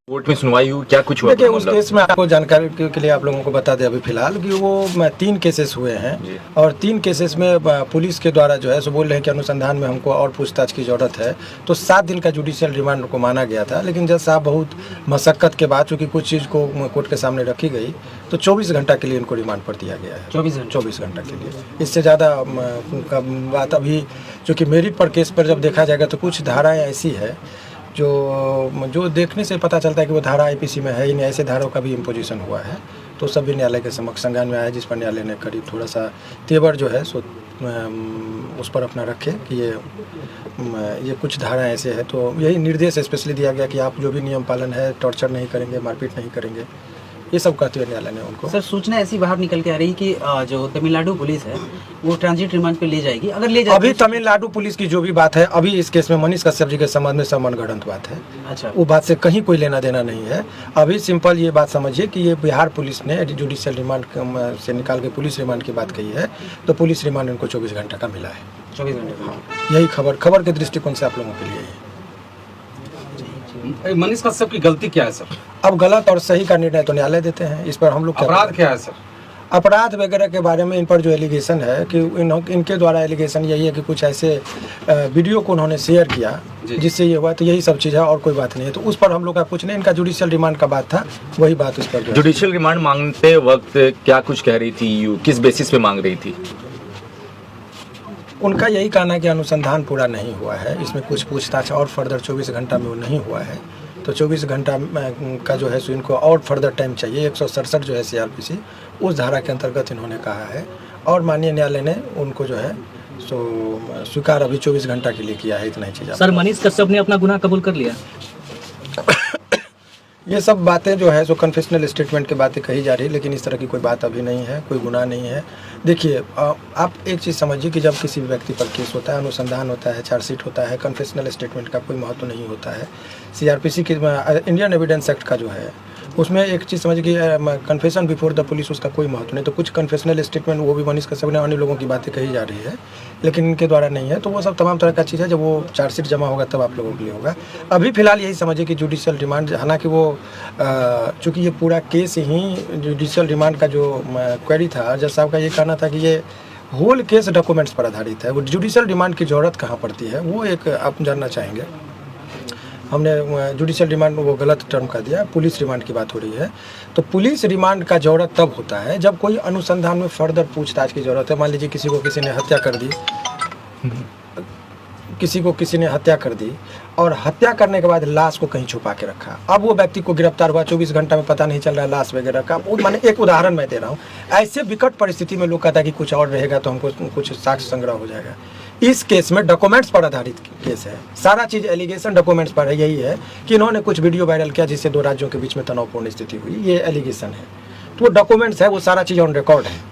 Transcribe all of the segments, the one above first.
Court में सुनवाई हुई, क्या कुछ हुआ? देखिए, उस केस में आपको जानकारी के लिए आप लोगों को बता दें अभी फिलहाल कि वो 3 केसेस हुए हैं और 3 केसेस में पुलिस के द्वारा जो है सो बोल रहे हैं कि अनुसंधान में हमको और पूछताछ की ज़रूरत है। तो 7 दिन का जुडिशियल रिमांड को माना गया था, लेकिन जज साहब बहुत मशक्क़त के बाद चूँकि कुछ चीज़ को कोर्ट के सामने रखी गई तो 24 घंटा के लिए इनको रिमांड पर दिया गया है। 24 घंटा के लिए। इससे ज़्यादा बात अभी चूँकि मेरिट पर केस पर जब देखा जाएगा तो कुछ धाराएँ ऐसी है जो देखने से पता चलता है कि वो धारा आईपीसी में है ही नहीं, ऐसे धाराओं का भी इम्पोजिशन हुआ है। तो सभी न्यायालय के समक्ष संज्ञान में आया, जिस पर न्यायालय ने करीब थोड़ा सा तेवर जो है सो उस पर अपना रखे कि ये कुछ धाराएं ऐसे है। तो यही निर्देश स्पेशली दिया गया कि आप जो भी नियम पालन है, टॉर्चर नहीं करेंगे, मारपीट नहीं करेंगे, ये सब कहते हुए न्यायालय ने उनको। सर, सूचना ऐसी बाहर निकल के आ रही कि जो तमिलनाडु पुलिस है वो ट्रांजिट रिमांड पे ले जाएगी, अगर ले जाएगी। अभी तमिलनाडु पुलिस की जो भी बात है, अभी इस केस में मनीष कश्यप जी के संबंध में सब मनगढ़ंत बात है। अच्छा, वो बात से कहीं कोई लेना देना नहीं है। अभी सिंपल ये बात समझिए कि ये बिहार पुलिस ने जुडिशियल रिमांड से निकाल के पुलिस रिमांड की बात कही है, तो पुलिस रिमांड इनको 24 घंटे का मिला है। 24 घंटे। यही खबर के दृष्टिकोण से आप लोगों के लिए है। मनीष कश्यप की गलती क्या है सर? अब गलत और सही का निर्णय तो न्यायालय देते हैं, इस पर हम लोग अपराध क्या है सर? अपराध वगैरह के बारे में इन पर जो एलिगेशन है कि इनके द्वारा एलिगेशन यही है कि कुछ ऐसे वीडियो को उन्होंने शेयर किया जिससे ये हुआ, तो यही सब चीज़ है और कोई बात नहीं है। तो उस पर हम लोग का कुछ नहीं, इनका जुडिशियल रिमांड का बात था, वही बात उस पर। जुडिशियल रिमांड मांगते वक्त क्या कुछ कह रही थी, किस बेसिस पे मांग रही थी? उनका यही कहना है कि अनुसंधान पूरा नहीं हुआ है, इसमें कुछ पूछताछ और फर्दर 24 घंटा में वो नहीं हुआ है, तो 24 घंटा का जो है सो इनको और फर्दर टाइम चाहिए। 167 जो है CRPC उस धारा के अंतर्गत इन्होंने कहा है और माननीय न्यायालय ने उनको जो है सो स्वीकार अभी 24 घंटा के लिए किया है। इतना ही चीज़। सर, मनीष कश्यप ने अपना गुनाह कबूल कर लिया? ये सब बातें जो है सो कन्फेशनल स्टेटमेंट की बातें कही जा रही है, लेकिन इस तरह की कोई बात अभी नहीं है, कोई गुनाह नहीं है। देखिए, आप एक चीज़ समझिए कि जब किसी भी व्यक्ति पर केस होता है, अनुसंधान होता है, चार्जशीट होता है, कन्फेशनल स्टेटमेंट का कोई महत्व नहीं होता है। CRPC की इंडियन एविडेंस एक्ट का जो है उसमें एक चीज़ समझिए कि कन्फेशन बिफोर द पुलिस, उसका कोई महत्व नहीं। तो कुछ कन्फेशनल स्टेटमेंट वो भी मनीष कश्यप ने अन्य लोगों की बातें कही जा रही है, लेकिन इनके द्वारा नहीं है। तो वो सब तमाम तरह का चीज़ है, जब वो चार्जशीट जमा होगा तब आप लोगों के लिए होगा। अभी फिलहाल यही समझिए कि जुडिशियल रिमांड, हालांकि वो चूँकि ये पूरा केस ही जुडिशियल रिमांड का जो क्वेरी था, जज साहब का ये कहना था कि ये होल केस डॉक्यूमेंट्स पर आधारित है, वो जुडिशियल रिमांड की ज़रूरत कहाँ पड़ती है, वो एक आप जानना चाहेंगे। हमने जुडिशियल रिमांड वो गलत टर्म का दिया, पुलिस रिमांड की बात हो रही है। तो पुलिस रिमांड का ज़रूरत तब होता है जब कोई अनुसंधान में फर्दर पूछताछ की ज़रूरत है। मान लीजिए किसी को किसी ने हत्या कर दी, और हत्या करने के बाद लाश को कहीं छुपा के रखा। अब वो व्यक्ति को गिरफ्तार हुआ, 24 घंटा में पता नहीं चल रहा है लाश वगैरह का। माने एक उदाहरण मैं दे रहा हूँ। ऐसे विकट परिस्थिति में लोग कहता है कि कुछ और रहेगा तो हमको कुछ साक्ष्य संग्रह हो जाएगा। इस केस में डॉक्यूमेंट्स पर आधारित केस है, सारा चीज़ एलिगेशन डॉक्यूमेंट्स पर है। यही है कि इन्होंने कुछ वीडियो वायरल किया जिससे 2 राज्यों के बीच में तनावपूर्ण स्थिति हुई, ये एलिगेशन है। तो वो डॉक्यूमेंट्स है, वो सारा चीज़ ऑन रिकॉर्ड है।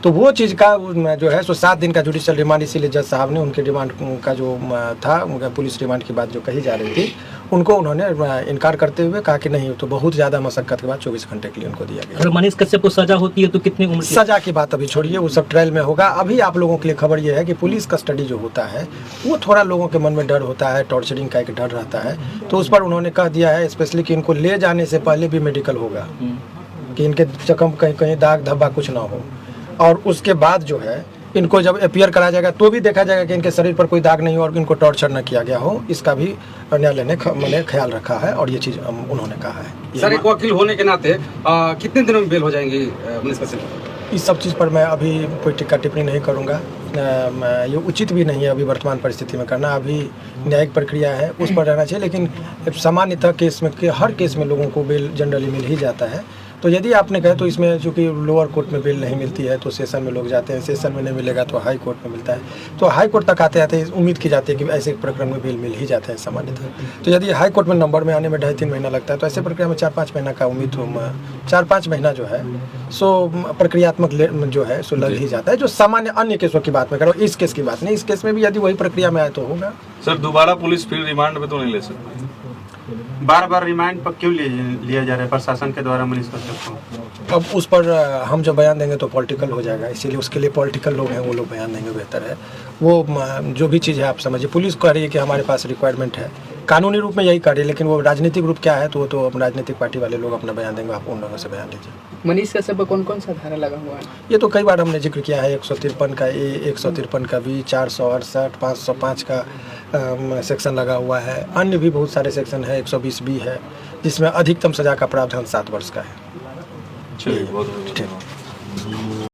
तो वो चीज़ का जो है सो 7 दिन का जुडिशियल रिमांड, इसीलिए जज साहब ने उनके डिमांड का जो था, उनका पुलिस रिमांड की बात जो कही जा रही थी, उनको उन्होंने इनकार करते हुए कहा कि नहीं, तो बहुत ज़्यादा मशक्क़त के बाद 24 घंटे के लिए उनको दिया गया। अगर मनीष कश्यप को सजा होती है तो कितनी उम्र की? सजा की बात अभी छोड़िए, वो सब ट्रायल में होगा। अभी आप लोगों के लिए खबर ये है कि पुलिस कस्टडी जो होता है वो थोड़ा लोगों के मन में डर होता है, टॉर्चरिंग का एक डर रहता है। तो उस पर उन्होंने कह दिया है स्पेशली कि इनको ले जाने से पहले भी मेडिकल होगा, कि इनके जख्म कहीं दाग धब्बा कुछ ना हो, और उसके बाद जो है इनको जब अपियर कराया जाएगा तो भी देखा जाएगा कि इनके शरीर पर कोई दाग नहीं हो और इनको टॉर्चर न किया गया हो। इसका भी न्यायालय ने मैंने ख्याल रखा है और ये चीज़ उन्होंने कहा है। सर, एक वकील होने के नाते कितने दिनों में बेल हो जाएंगे मनीष कश्यप? इस सब चीज़ पर मैं अभी कोई टिक्का टिप्पणी नहीं करूँगा, ये उचित भी नहीं है अभी वर्तमान परिस्थिति में करना। अभी न्यायिक प्रक्रिया है, उस पर रहना चाहिए। लेकिन सामान्यतः केस में हर केस में लोगों को बेल जनरली मिल ही जाता है। तो यदि आपने कहे तो इसमें चूँकि लोअर कोर्ट में बेल नहीं मिलती है तो सेशन में लोग जाते हैं, सेशन में नहीं मिलेगा तो हाई कोर्ट में मिलता है। तो हाई कोर्ट तक आते आते उम्मीद की जाती है कि ऐसे प्रकरण में बेल मिल ही जाते हैं सामान्यतः। तो यदि हाई कोर्ट में नंबर में आने में 2.5-3 महीना लगता है, तो ऐसे प्रक्रिया में 4-5 महीना का उम्मीद 4-5 महीना जो है सो प्रक्रियात्मक जो है सो लग ही जाता है। जो सामान्य अन्य केसों की बात मैं करूँ, इस केस की बात नहीं। इस केस में भी यदि वही प्रक्रिया में आए तो होगा। सर, दोबारा पुलिस फिर रिमांड में तो नहीं ले सकती? बार बार रिमांड पर क्यों लिया जा रहा है प्रशासन के द्वारा मनीष कश्यप को? अब उस पर हम जब बयान देंगे तो पॉलिटिकल हो जाएगा, इसीलिए उसके लिए पॉलिटिकल लोग हैं, वो लोग बयान देंगे, बेहतर है। वो जो भी चीज़ है आप समझिए, पुलिस कह रही है कि हमारे पास रिक्वायरमेंट है, कानूनी रूप में यही कार्य, लेकिन वो राजनीतिक रूप क्या है तो वो तो राजनीतिक पार्टी वाले लोग अपना बयान देंगे, आप उन लोगों से बयान लीजिए। मनीष कश्यप पर कौन कौन सा धारा लगा हुआ है? ये तो कई बार हमने जिक्र किया है, 153 का ए, 153 का बी, 468, 505 का सेक्शन लगा हुआ है। अन्य भी बहुत सारे सेक्शन है, 120 बी है, जिसमें अधिकतम सजा का प्रावधान 7 वर्ष का है। चलिए बहुत बहुत ठीक।